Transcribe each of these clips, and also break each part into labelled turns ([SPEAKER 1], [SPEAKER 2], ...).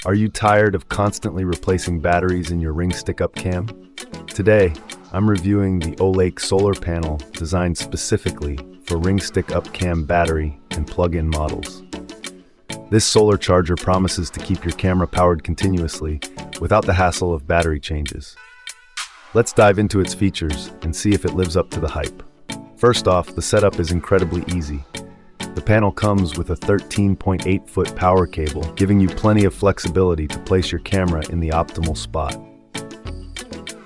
[SPEAKER 1] Are you tired of constantly replacing batteries in your Ring Stick-Up Cam? Today, I'm reviewing the OLAKE Solar Panel designed specifically for Ring Stick-Up Cam battery and plug-in models. This solar charger promises to keep your camera powered continuously without the hassle of battery changes. Let's dive into its features and see if it lives up to the hype. First off, the setup is incredibly easy. The panel comes with a 13.8-foot power cable, giving you plenty of flexibility to place your camera in the optimal spot.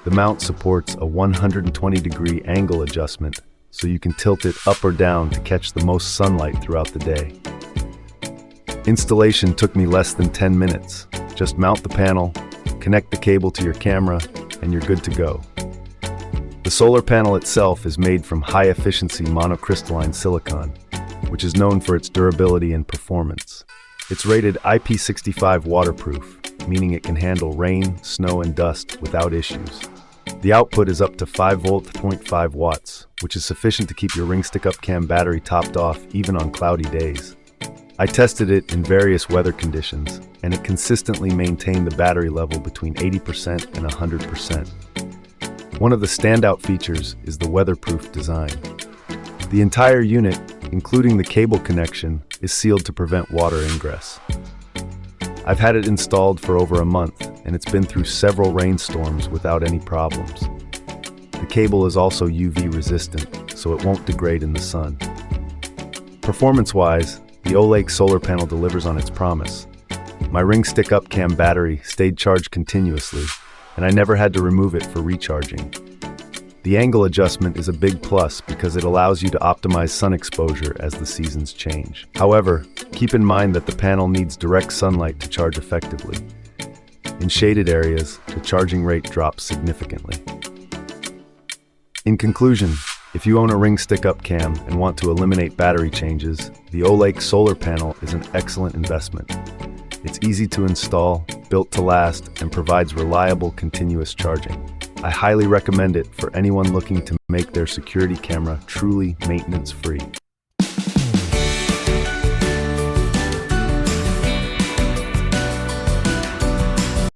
[SPEAKER 1] The mount supports a 120-degree angle adjustment, so you can tilt it up or down to catch the most sunlight throughout the day. Installation took me less than 10 minutes. Just mount the panel, connect the cable to your camera, and you're good to go. The solar panel itself is made from high-efficiency monocrystalline silicon, which is known for its durability and performance. It's rated IP65 waterproof, meaning it can handle rain, snow, and dust without issues. The output is up to 5V 0.5 watts, which is sufficient to keep your Ring Stick-Up Cam battery topped off even on cloudy days. I tested it in various weather conditions, and it consistently maintained the battery level between 80% and 100%. One of the standout features is the weatherproof design. The entire unit, including the cable connection, is sealed to prevent water ingress. I've had it installed for over a month, and it's been through several rainstorms without any problems. The cable is also UV resistant, so it won't degrade in the sun. Performance-wise, the OLAKE solar panel delivers on its promise. My Ring Stick-Up Cam battery stayed charged continuously, and I never had to remove it for recharging. The angle adjustment is a big plus because it allows you to optimize sun exposure as the seasons change. However, keep in mind that the panel needs direct sunlight to charge effectively. In shaded areas, the charging rate drops significantly. In conclusion, if you own a Ring Stick-Up Cam and want to eliminate battery changes, the OLAKE solar panel is an excellent investment. It's easy to install, built to last, and provides reliable continuous charging. I highly recommend it for anyone looking to make their security camera truly maintenance-free.